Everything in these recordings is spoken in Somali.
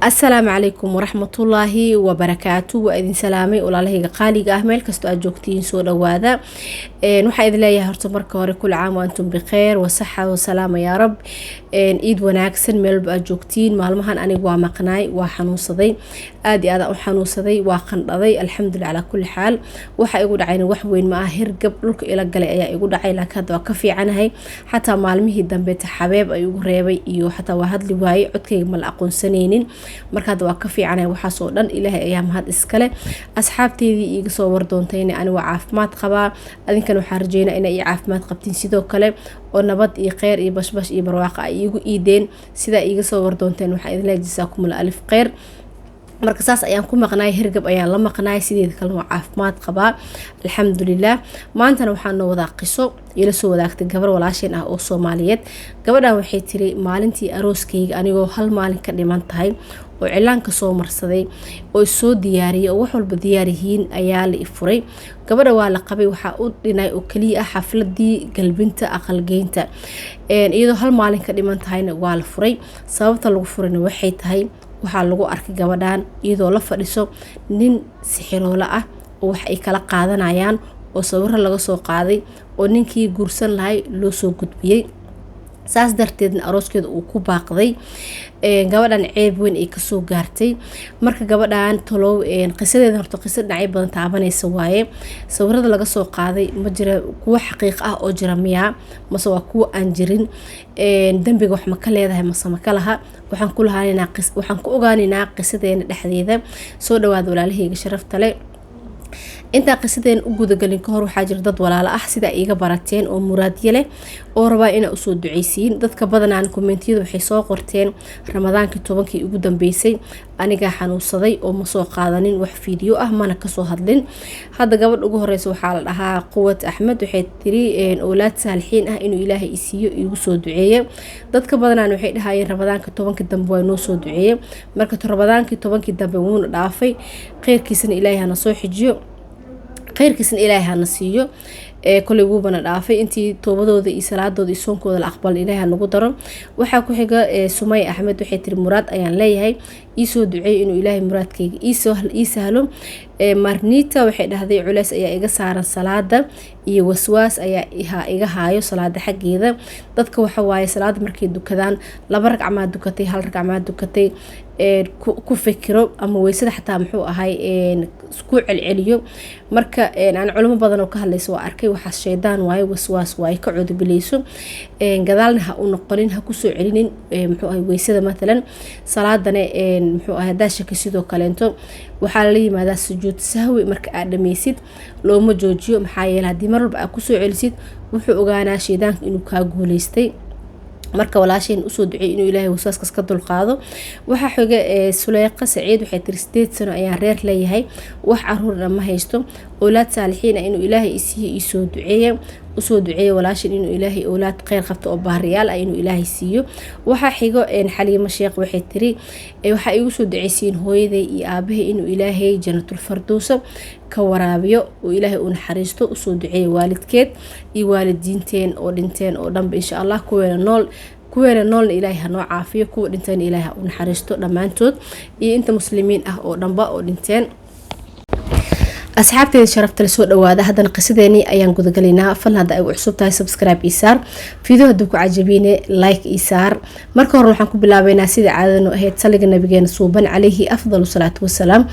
السلام عليكم ورحمة الله وبركاته وإذن سلامي والله قالي أهمل كستو أجوكتين سودا واذا نوحا إذن لا يهرتو مركوري كل عام وأنتم بخير وصحة وسلامة يا رب إيد وناكسن ميل أجوكتين مالمهان أني ومقناي وحنوصدي آدي آذا وحنوصدي وقنضي الحمد لله على كل حال وحا يقول عيني وحوين ما هرقب لك إلى قلي أيا يقول عيني لك هذا وكفي عنهي حتى مالمه دنبيت حبيب أيو ريبي إيو حتى واحد لي واي عدكي ملأقون سنينين markaad waa ka fiicanay waxaas oo dhan ilaahay ayaa mahad iskale asxaabteedii iga soo wardoontayna ani waa caafimaad qabaa adinkan waxaan rajeynaa inay caafimaad qabtiin sidoo kale oo nabad iyo khayr iyo bashbash iyo barwaaqo ay igu iideen sida iga soo wardoonteen waxaan idin leeyahay jazaakumullahu alif khayr marka saas ayaan ku maqnaay hirgab ayaan la maqnaay sideed kale waa caafimaad qabaa alxamdulillaah maantana waxaan noo wada qiso ila soo wadaagtay gabar walaasheen ah oo Soomaaliyeed gabadhan waxay tiri maalintii arooskayga anigoo hal maalin ka dhiman tahay oo cilaanka soo marsaday oo soo diyaariyay oo wax walba diyaar yihiin ayaa la ifuray gabadha waa la qabay waxa uu dhinay oo kaliya ah xafladii galbinta aqalgeynta iyadoo hal maalin ka dhiman tahayna waa la furay sababta lagu furayna waxay tahay waxaa lagu arkay gabadhan iyadoo la fadhiso nin sixiroola ah oo wax ay kala qaadanayaan oo sawir laga soo qaaday oo ninkii guursan lahay loo soo gudbiyay saas darteedna arooskeeda uu ku baaqday gabadhan ceeb weyn ay kasoo gaartay marka gabadhan talow qisadeeda horta qisa dhinacyo badan taabanaysa waaye sawirada laga soo qaaday ma jira kuwa xaqiiq ah oo jira miyaa mase waa kuwa aan jirin dambiga wax ma ka leedahay mase ma ka laha waxaan ku ogaanaynaa qisadeena dhexdeeda soo dhawaada walaalahayga sharafta leh inta qisadeen u gudagalin ka hor waxaa jira dad walaalo ah sida iiga barateen oo muraadiye leh oo rabaa inay u soo duceysiin dadka badanaan kommentiyada waxay soo qorteen ramadaankii 10kii ugu dambeysay aniga xanuunsaday oo ma soo qaadanin wax fiideo ah mana ka soo hadlin hadda gabadh ugu horeysa waxaa la dhahaa Quwat Ahmed waxay tiri awlaad saalixiin ah inuu Ilaahay isiiyo igu soo duceeyo dadka badanaan waxay dhahayeen ramadaanka 10kii dambe way noo soo duceeyay marka ramadaankii 10kii dambe wuu dhaafay khayrkiisana Ilaahay hana soo xijiyo khayrkiisna Ilaahay hana siiyo kulli wuu bana dhaafay intii toobadooda iyo salaadooda iyo soonkooda la aqbal Ilaahay nagu daro waxa ku xiga Sumay Ahmed waxay tiri muraad ayaan leeyahay ii soo duceey inuu Ilaahay muraadkayga ii sahlo Marnita waxay dhahday culays ayaa iga saaran salaada iyo waswaas ayaa iga haayo salaada xageeda dadka waxa waaye salaada markay dukadaan laba ragcamaad dukatay hal ragcamaad dukatay ku fikiro ama weysada xataa muxuu ahay isku celceliyo marka aan culimo badan oo ka hadlayso waa arkay waxa sheedaan waaye waswaas waaye ka cudbilayso gadaalna ha u noqonin ha ku soo celinin muxuu ahay weysada midalan salaadana muxuu ahay daashka sidoo kaleento waxaa la yimaadaa sujuud sahwi marka aad dhameysid looma joojiyo maxaa yeelay hadii mar walba aad ku soo celisid wuxuu ogaanaa sheedaanka inuu ka guuleystay marka walaasheen u soo duceey inuu Ilaahay wasaaskaas ka dulqaado waxa xoga Suleyqa Saciid waxay tiri 8 sano ayaan reer leeyahay wax caruur ma haysto awlaad saalixiin inuu Ilaahay isiiyo soo duceeyo usoo duceeyo walaasheen inuu Ilaahay awlaad khayr qabto oo baariyaal ah inuu Ilaahay siiyo waxa xigo Xaliimo Sheekh waxay tiri waxa igu soo duceeysiin hooyaday iyo aabahay inuu Ilaahay jannatul firdaws ka waraabiyo oo Ilaahay u naxariisto usoo duceeyo waalidkeed iyo waalidiinteen oo dhinteen oo dhanba insha Allah kuweena nool Ilaahay ha noo caafiyo kuwa dhinteen Ilaahay ha u naxariisto dhamaantood iyo inta muslimiin ah oo dhanba oo dhinteen asxaabteeda sharafta la soo dhawaada haddana qisadeeni ayaan gudagalaynaa fal hadda ay u cusub tahay subscribe isaar video hadduu ku cajabiine like isaar marka hore waxaan ku bilaabaynaa sida caadadanu ahayd saliga nabigeena suuban calayhi afdalu salaatu wasalaam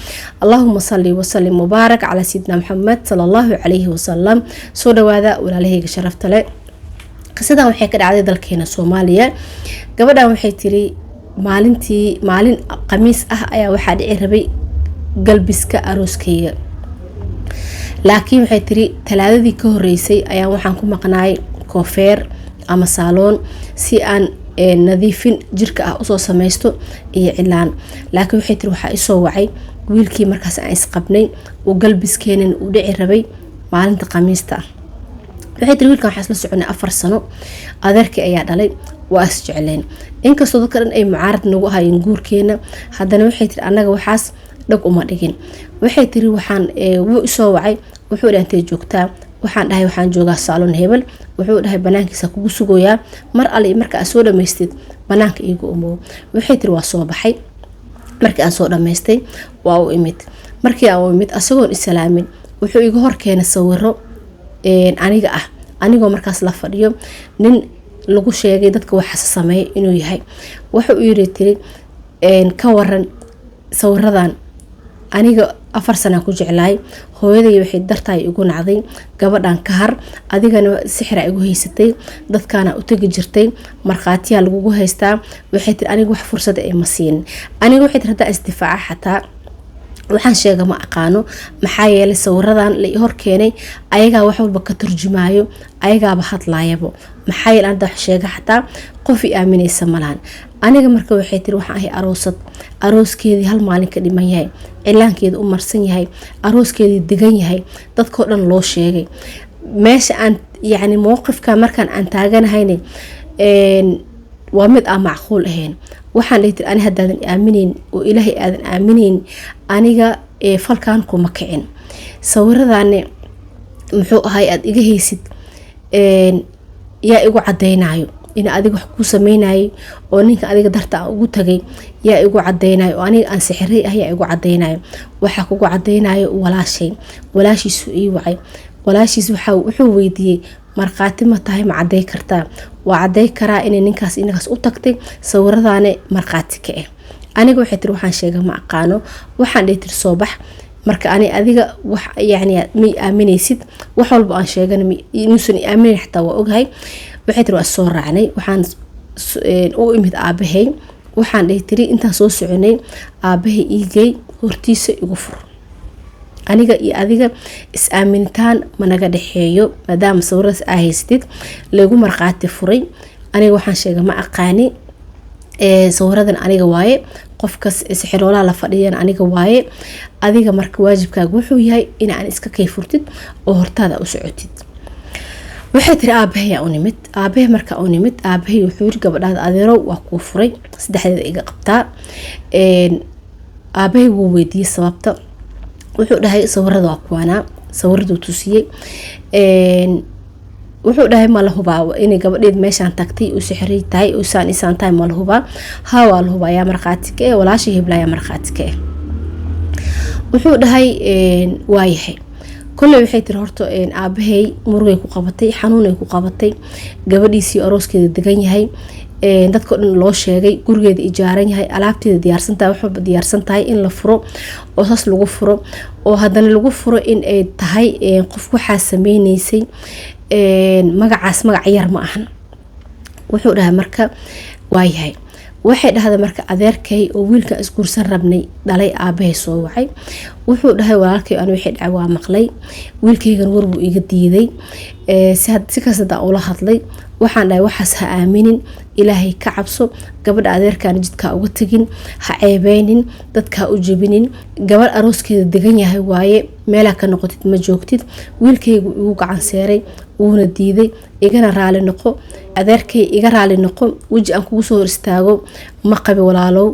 allahumma salli wa sallim mubaarak ala sayyidina muhammad sallallahu alayhi wasallam soo dhawaada walaalahayga sharafta leh qisadan waxay ka dhacday dalkeena Soomaaliya gabadhan waxay tiri maalin qamiis ah ayaa waxa dhici rabay galbiska arooskayga laakiin waxay tiri talaadadii ka horeysay ayaa waxaan ku maqnaay koofeer ama saloon si aan nadiifin jirka ah usoo samaysto iyo cilaan laakiin waxay tiri waxa isoo wacay wiilkii markaas aan isqabnay oo galbiskeenan u dhici rabay maalinta qamiista waxay tiri wiilkan waxa isla soconay 4 sano adeerkii ayaa dhalay waa is jecleen inkastoo dadka dhan ay mucaarad nagu hayeen guurkeena haddana waxay tiri anaga waxaas dhag uma dhigin waxay tiri waxaan wuu soo wacay wuxuu dhaantay joogtaa waxaan dhahay waxaan joogaa salon hebel wuxuu dhahay banaankiisa kugu sugoyaa mar alle marka aad soo dhameystid banaanka iigu umo waxay tiri waa soo baxay markii aan soo dhamaystay waa u imid markii aan u imid asagoon islaamin wuxuu iga hor keenay sawiro aniga ah anigoo markaas la fadhiyo nin lagu sheegay dadka waxa sameeyay inuu yahay wuxuu yiri tiri ka waran sawiradan aniga 4 sano ku jeclaay hooyaday waxay dartay igu nacday gabadhan ka har adigana sixra igu haysatay dadkana u tagi jirtay marqaatiya lagu haystaa waxay tir aniga wax fursad ay ma siin aniga waxay tir hadaa isdifaaca xataa waxaan sheega ma aqaano maxaa yeelay sawiradan la hor keenay ayaga wax walba ka turjumaayo ayagaaba hadlaayabo maxaa yeelay anda sheega xataa qof i aaminaysa malahan aniga marka waxay tir waxaan ahay aroosad arooskeedii hal maalin ka dhiman yahay cilaankeedu u marsan yahay arooskeedii degan yahay dadkoo dhan loo sheegay meesha aan yani mowqifka markaan aan taaganahayna waa mid aan macquul ahayn waxaan leeyahay ani hadaadan aaminin oo ilaahay aadan aaminin aniga falkaan kuma kicin sawiradaane muxuu ahay aad iga haysid yaa igu cadeynayo in adiga wax ku sameeyay oo ninka adiga darta ugu tagay yaa igu cadeynayo oo aniga aan sixray ah yaa igu cadeynayo waxa kugu cadeynayo walaashiisu ii wacay walaashiis wuxuu weydiiyay marqaati ma tahay ma caday kartaa waa caday karaa in ninkaas u tagtay sawiradaane marqaati ka ah aniga waxay tir waxaan sheega ma aqaano waxaan dheetir soo bax marka adiga wax yani ma aaminaysid wax walba aan sheegana inuusan aamin xataa waa ogahay waxay tir waa soo raacnay waxaan u imid aabahay waxaan dheetir intaan soo soconay aabahay iigay hortiisa igu fur aniga iyo adiga is aamintaan managa dhaxeeyo maadaama sawiradaas ay haystid lagu marqaati furay aniga waxaan sheega ma aqaani sawiradan aniga waaye qofkas sixiroola la fadhiyaan aniga waaye adiga marka waajibkaagu wuxuu yahay in aan iska kayfurtid oo hortaada u socotid waxay tiri aabahay u nimid aabahay marka u nimid aabahay wuxuu yiri gabadhaada adeero waa ku furay saddexdeeda iga qabtaa aabahay wuu weydiiyay sababta wuxuu dhahay sawirada waa kuwana sawiradu tusiyay wuxuu dhahay ma la hubaa in gabadheed meeshaan tagtay oo sixray tahay oo isaan tahay ma la hubaa waa la hubaa yaa marqaati ka walaashii hiblaya marqaati ka wuxuu dhahay waayahay kullu waxay tir horto aabahay murugay ku qabatay xanuunay ku qabatay gabadhiisii arooskeeda degan yahay dadka dhan loo sheegay gurigeeda ijaaran yahay alaabteeda diyaarsan tahay waxba diyaarsan tahay in la furo oo saas lagu furo oo hadana lagu furo in ay tahay qof waxa sameeynayay magacaas magac yar ma ahan wuxuu dhahay marka waayahay waxay dhahday marka adeerkay oo wiilka isguursan rabnay dhalay aabahay soo wacay wuxuu dhahay walaalkay aan wixii dhacay waa maqlay wiilkaygan warbu iga diiday si kasta ula hadlay waxaan dhahay waxaas ha aaminin ilaahay ka cabso gabadha adeerkaan jidka uga tagin ha ceebeynin dadka u jabinin gabadh arooskeeda degan yahay waaye meela ka noqotid ma joogtid wiilkaygu igu gacan seeray wuuna diiday igana raali noqo adeerkay iga raali noqo waji aan kugu soo hor istaago ma qabi walaalow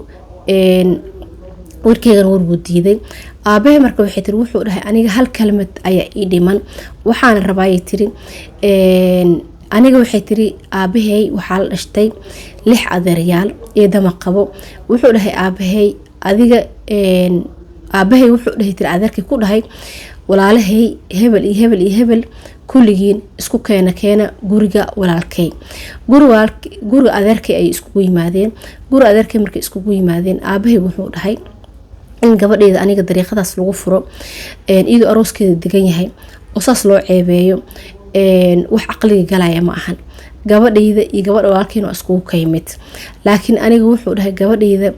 warkaygan warbuu diiday aabahay marka waxay tiri wuxuu dhahay aniga hal kalmad ayaa ii dhiman waxaan rabaayay tiri aniga waxay tiri aabahay waxaa la dhashtay 6 adeeryaal ee dama qabo wuxuu dhahay aabahay adiga aabahay wuxuu dhahay tiri adeerkay ku dhahay walaalahay hebel iyo hebel iyo hebel kulligiin isku keena guriga walaalkay guriga adeerkay ay isku yimaadeen guriga adeerkay markay isku yimaadeen aabahay wuxuu dhahay in gabadheeda aniga dariiqadaas lagu furo iyadoo arooskeeda degan yahay oo saas loo ceebeeyo wax aqliga galaya ma ahan gabadheeda iyo gabadha walaalkayna isku kaymid laakiin aniga wuxuu dhahay gabadheeda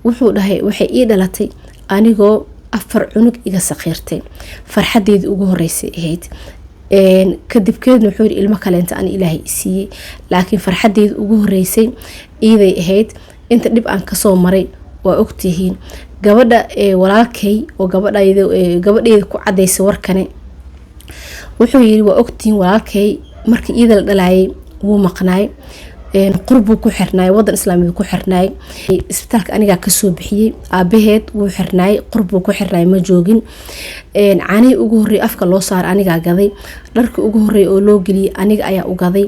wuxuu dhahay waxay ii dhalatay anigoo 4 cunug iga saqiirtay farxadeeda ugu horeysay ahayd kadibkeedna wuxuu yiri ilmo kale inta aan ilaahay siiyay laakiin farxadeeda ugu horeysay iiday ahayd inta dib aan ka soo maray waa ogtihiin gabadha walaalkay oo gabadheeda ku cadeysay warkane wuxuu yiri waa ogtihiin walaalkay markii iida la dhalaayay wuu maqnaay qurbu ku xirnaay wadan islaamiga ku xirnaay isbitaalka aniga ka soo bixiyay aabaheed wuu xirnaay qurbu ku xirnaay ma joogin caani ugu horeey afka loo saar aniga gaday dharka ugu horeey oo loo galiyay aniga ayaa u gaday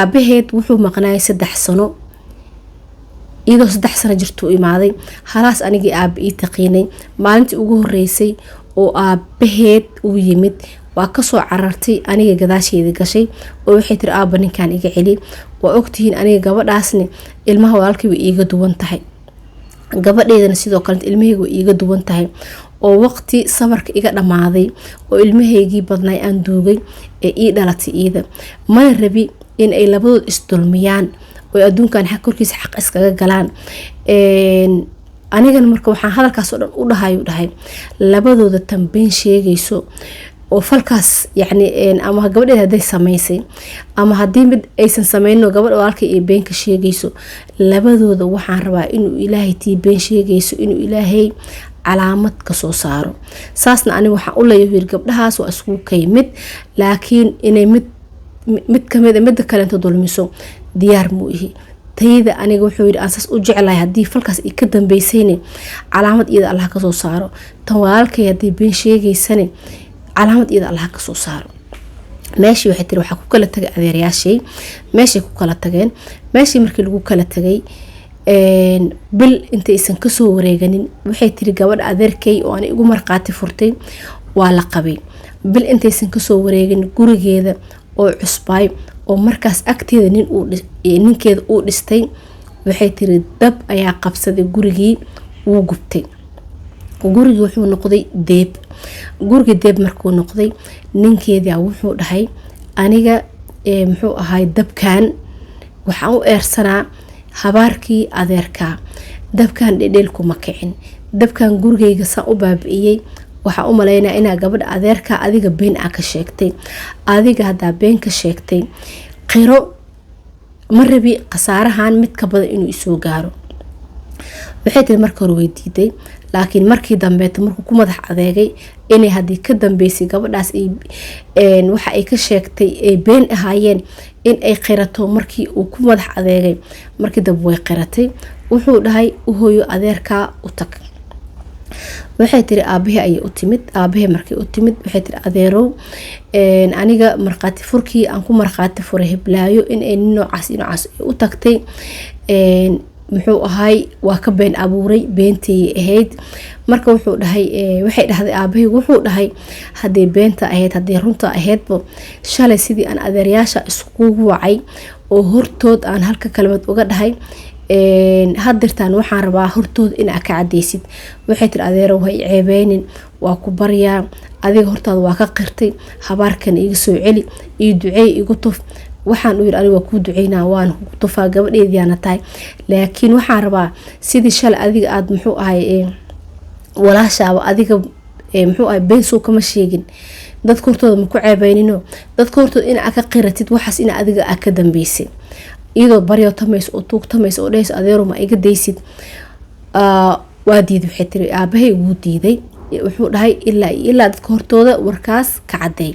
aabaheed wuxuu maqnaay 3 sano iyadoo 3 sano jirtuu imaaday halaas anigii aaba ii taqiinay maalintii ugu horeysay oo aabaheed uu yimid waa kasoo carartay aniga gadaasheeda gashay oo waxay tiri aaba ninkan iga celi waa ogtihiin aniga gabadhaasni ilmaha walaalkay way iiga duwan tahay gabadheedana sidoo kale ilmahayga way iiga duwan tahay oo waqti sabarka iga dhamaaday oo ilmahaygii badnay aan duugay ee ii dhalatay iyada mana rabi in ay labadood isdulmiyaan oo adduunkan xaq korkiisa xaq iskaga galaan anigana marka waxaan hadalkaas oo dhan u dhahay labadooda tanbeen sheegayso oo falkaas yani ama gabadheed haday samaysay ama hadii mid aysan samayno gabadha walaalkay ee been ka sheegayso labadooda waxaan rabaa inuu ilaahay tii been sheegayso inuu ilaahay calaamad ka soo saaro saasna aniga waxaan u leeyahay gabdhahaas waa isku kaymid laakiin inay mid kamid mid kale inta dulmiso diyaar muu ihi tayda aniga wuxuu yiri asas u jeclahay hadii falkaas ay ka dambeysayne calaamad iyada Allah ka soo saaro tan walaalkay hadii been sheegaysane calaamad iyada Allah ka soo saaro meeshii waxay tiri waxa ku kala tagay adeeryaashay meeshii ku kala tageen meeshii markii lagu kala tagay bil intaysan ka soo wareeganin waxay tiri gabadh adeerkay oo aan igu marqaati furtay waa la qabay bil intaysan ka soo wareegin gurigeeda oo cusbay oo markaas agteeda ninkeeda uu dhistay waxay tiri dab ayaa qabsaday gurigii wuu gubtay gurigii wuxuu noqday deeb gurigii deeb markuu noqday ninkeeda wuxuu dhahay aniga muxuu ahay dabkan waxaan u eersanaa habaarkii adeerka dabkan dhedheel kuma kicin dabkan gurigeyga saan u baabi'iyay waxaan u maleynaa inaa gabadha adeerka adiga been ka sheegtay adiga hadaa been ka sheegtay qiro ma rabi qasaarahan mid ka badan inuu isoo gaaro waxay tiri marka hore way diiday laakiin markii dambe markuu ku madax adeegay inay hadii ka dambeysay gabadhaas waxa ay ka sheegtay ay been ahaayeen in ay qirato markii uu ku madax adeegay markii dambe way qiratay wuxuu dhahay u hooyo adeerka u tag waxay tiri aabahe ay u timid aabahe markii u timid waxay tiri adeerow aniga marqaati furkii aan ku marqaati furay hiblaayo in ay noocaas u tagtay muxuu ahay waa ka been abuuray beentii ahayd marka wuxuu dhahay waxay dhahday aabahay wuxuu dhahay hadii beenta ahayd hadii runta ahaydba shalay sidii aan adeeryaasha iskugu wacay oo hortood aan halka kalmad uga dhahay hadirtaan waxaan rabaa hortood in aad ka cadeysid waxay tiri adeerow hay ceebeynin waa ku baryaa adiga hortaada waa ka qirtay habaarkan iga soo celi iyo duceey igu tuf waxaan u yiri aniga ku duceynaa waan ku tufaa gabadheediyaana tahay laakiin waxaan rabaa sidii shalay adiga aad muxuu ahay walaashaaba adiga muxuu ahay been soo kama sheegin dadka hortooda ma ku ceebeynino dadka hortooda in aad ka qiratid waxaas in adiga aad ka dambeysay iyadoo baryo tamayso oo tuug tamayso oo dhays adeero ma iga deysid waa diiday waxay tiri aabahay wuu diiday wuxuu dhahay ilaa dadka hortooda warkaas ka cadeey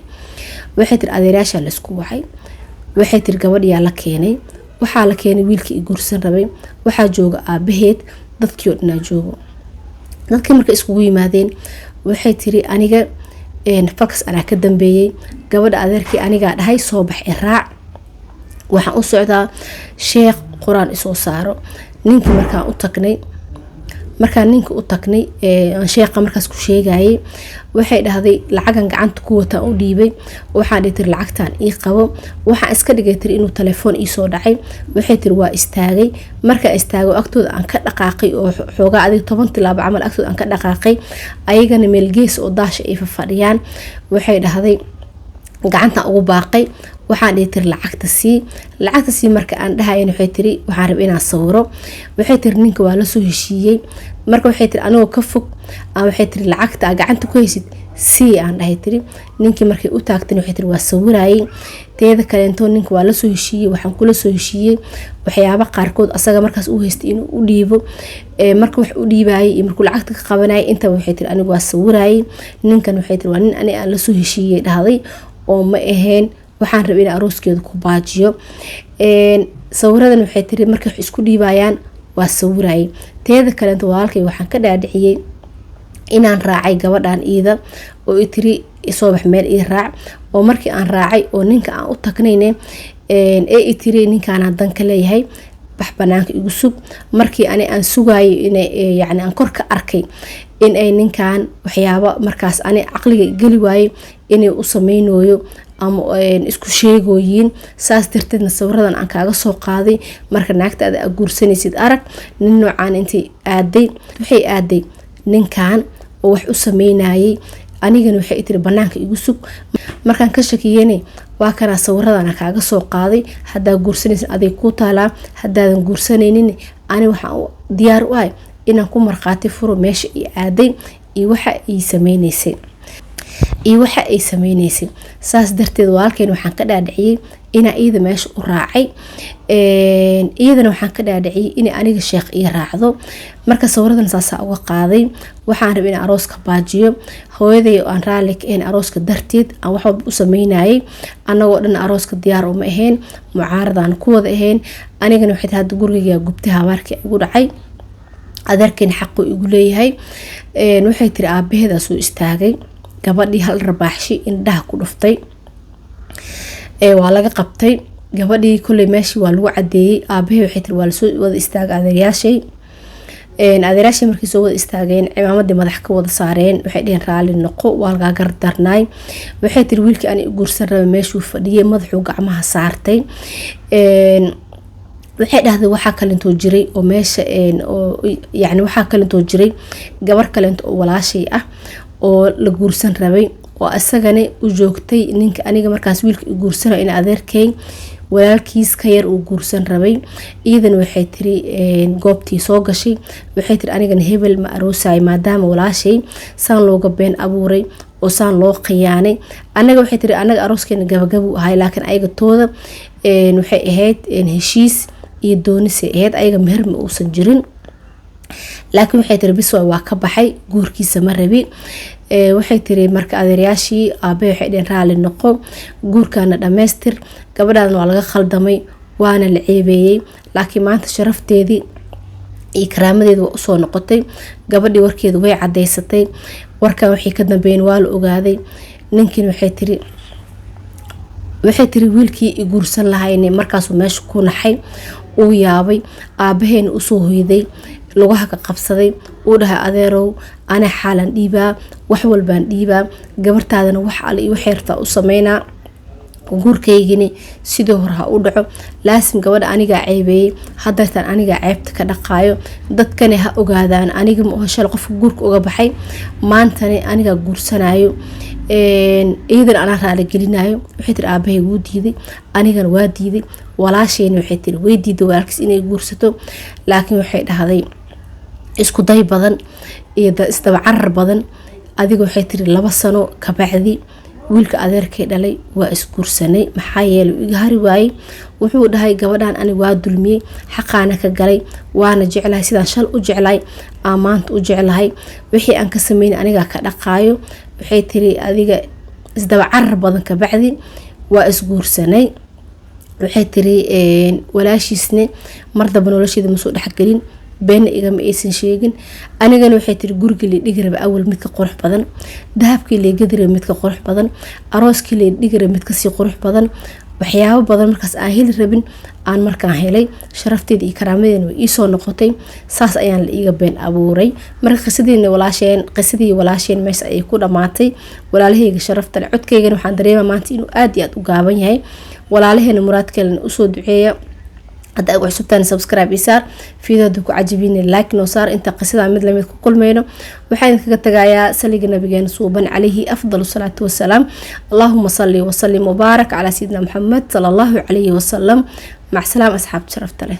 waxay tiri adeeraasha la isku wacay waxay tiri gabadhiyaa la keenay waxaa la keenay wiilkii i guursan rabay waxaa jooga aabaheed dadkii oo dhanaa joogo dadkii marka iskugu yimaadeen waxay tiri aniga falkas anaa ka dambeeyey gabadha adeerkii anigaa dhahay soo bax raac waxaan u socdaa sheekh quraan isoo saaro ninkii markaan ninka u tagnay sheekha markaas ku sheegayay waxay dhahday lacagan gacanta ku wataan u dhiibay waxaan dhihi tiri lacagtaan ii qabo waxaan iska dhigay tiri inuu telefoon ii soo dhacay waxay tiri waa istaagay markaa istaago agtooda aan ka dhaqaaqay oo xoogaa adiga 10 tilaabo camal agtooda aan ka dhaqaaqay ayagana meel gees oo daasha ay fadhiyaan waxay dhahday gacanta ugu baaqay waxaan dhihi tiri lacagta sii marka aan dhahayn waxay tiri waxaan rabaa inaan sawiro waxay tiri ninka waa la soo heshiiyey marka waxay tiri anoo ka fog waxay tiri lacagta gacanta ku haysid sii aan dhahay tiri ninkii markay u taagtay waxay tiri waa sawirayay teeda kaleento ninka waa la soo heshiiyey waxaan kula soo heshiiyey waxyaabo qaarkood asaga markaas uu haystay inuu u dhiibo marka wax u dhiibayay iyo markuu lacagta ka qabanayay inta waxay tiri anigu waa sawirayay ninkan waxay tiri waa nin aan la soo heshiiyey dhahday oo ma ahayn waxaan rabay in arooskeedu ku baajiyo sawiradan waxay tiri markay wax isku dhiibayaan waa sawirayay teeda kale walaalkay waxaan ka dhaadhiciyay inaan raacay gabadhan iida oo tiri soo bax meel ii raac oo markii aan raacay oo ninka aan u tagnayne tiri ninkaan dan ka leeyahay bax banaanka igu sug. Markii aan sugayo inay yacni aan kor ka arkay in ay ninkan waxyaabo markaas caqliga geli waaye inay u sameynooyo ama isku sheegooyin. saas darteedna sawiradan aan kaaga soo qaaday marka naagtaada aad guursanaysid arag nin noocaan intay waxay aaday ninkan oo wax u sameynayay. anigana waxay tiri banaanka igu sug. markaan ka shakiyeenay waa kana sawiradan kaaga soo qaaday. hadaa guursanaysid aday ku taalaa, hadaadan guursanaynin ani waxaan diyaar u ahay inaan ku marqaati furo meesha ay aaday iyo waxa ay sameynaysay. saas darteed walaalkeen waxaan ka dhaadhiciyay ina iyada meesha u raacay. iyadana waxaan ka dhaadhiciyay in aniga sheekh ii raacdo. marka sawiradan saas uga qaaday waxaan rabay in arooska baajiyo. hooyaday aan raali ka ahayn arooska darteed aan wax walba u sameynayay. anagoo dhan arooska diyaar uma ahayn, mucaaradaan ku wada ahayn. anigana waxay tahay gurigayga gubtay habaarkii igu dhacay. adeerkeen xaqu igu leeyahay. waxay tiri aabaheeda soo istaagay, gabadhii hal rabaaxshi indhaha ku dhuftay. waa laga qabtay gabadhii kulay meeshii waa lagu cadeeyay. aabahe waxay tiri waa la soo wada istaagay adeeryaashay. adeeryaashay markii soo wada istaageen cimaamadii madax ka wada saareen. waxay dheheen raali noqo, waa laga gardarnaay. waxay tiri wiilkii aan guursan rabay meeshuu fadhiyay madaxuu gacmaha saartay. waxay dhahday waxaa kalentoo jiray oo meesha yani waxaa kalentoo jiray gabar kalento oo walaashay ah oo la guursan rabay oo asagana u joogtay ninka aniga markaas wiilka i guursanayo in adeerkay walaalkiis ka yar uu guursan rabay. iyadana waxay tiri goobtii soo gashay. waxay tiri anigana hebel ma aroosay maadaama walaashay saan looga been abuuray oo saan loo khiyaanay. anaga waxay tiri anaga arooskeena gabagabu ahay laakiin ayaga tooda waxay ahayd heshiis iyo doonisay ahayd. ayaga meher ma uusan jirin laakiin waxay tiri bis waa ka baxay guurkiisa ma rabi. waxay tiri marka adeeryaashii aabe waxay dheen raali noqo, guurkaana dhammaystir, gabadhaadna waa laga khaldamay waana la ceebeeyey. laakiin maanta sharafteedii iyo karaamadeedu waa usoo noqotay. gabadhii warkeedu way cadaysatay. warkan waxay ka dambeeyeen waa la ogaaday. ninkiin waxay tiri wiilkii i guursan lahayne markaasuu meesha ku naxay, uu yaabay. aabaheena usoo hoyday, lugaha ka qabsaday, uu dhahay adeerow ana xaalan dhiibaa, wax walbaan dhiibaa, gabartaadana wax alle iyo waxay rabtaa u sameynaa. guurkaygini sidoo hore ha u dhaco. laasim gabadha anigaa ceebeeyey, hadeertaan anigaa ceebta ka dhaqaayo. dadkani ha ogaadaan aniga ma shal qofka guurka uga baxay, maantana anigaa guursanayo. iyadana anaa raali gelinayo. waxay tiri aabahay wuu diiday, anigana waa diiday. walaashayna waxay tiri way diiday walaalkiis inay guursato. laakiin waxay dhahday isku day badan iyo isdaba carar badan. adiga waxay tiri 2 sano ka bacdi wiilka adeerkay dhalay waa isguursanay. maxaa yeelay iga hari waayay. wuxuu dhahay gabadhan ani waa dulmiyey, xaqaana ka galay, waana jeclahay sidaan shal u jeclay aan maanta u jeclahay. wixii aan ka sameeyay aniga ka dhaqaayo. waxay tiri adiga isdaba carar badan ka bacdi waa isguursanay. waxay tiri walaashiisna mar daba nolosheeda ma soo dhaxgalin, beena igama aysan sheegin. anigana waxay tiri guriga la dhigi rabay awal midka qurux badan, dahabkii la gadi rabay midka qurux badan, arooskii la dhigi rabay midka sii qurux badan. waxyaabo badan markaas aan heli rabin aan markaan helay. sharafteeda iyo karaamadeena way ii soo noqotay. saas ayaan la iiga been abuuray. marka qisadii walaasheen meesha ay ku dhamaatay. walaalahayga sharafta leh, codkaygana waxaan dareemaa maanta inuu aad iyo aad u gaaban yahay. walaalaheena muraadkeena usoo duceeya. hadda ay cusubtaan subscribe isaar, fiidada ku cajibina like noo saar. inta qisada mid lamid ku kulmayno waxaan kaga tagayaa saliga nabigeena suuban calayhi afdalu salaatu wasalaam. allahumma salli wa sallim wa baarak ala sayyidina muhammad sallallahu alayhi wa sallam. mac salaam asxaabta sharafta leh.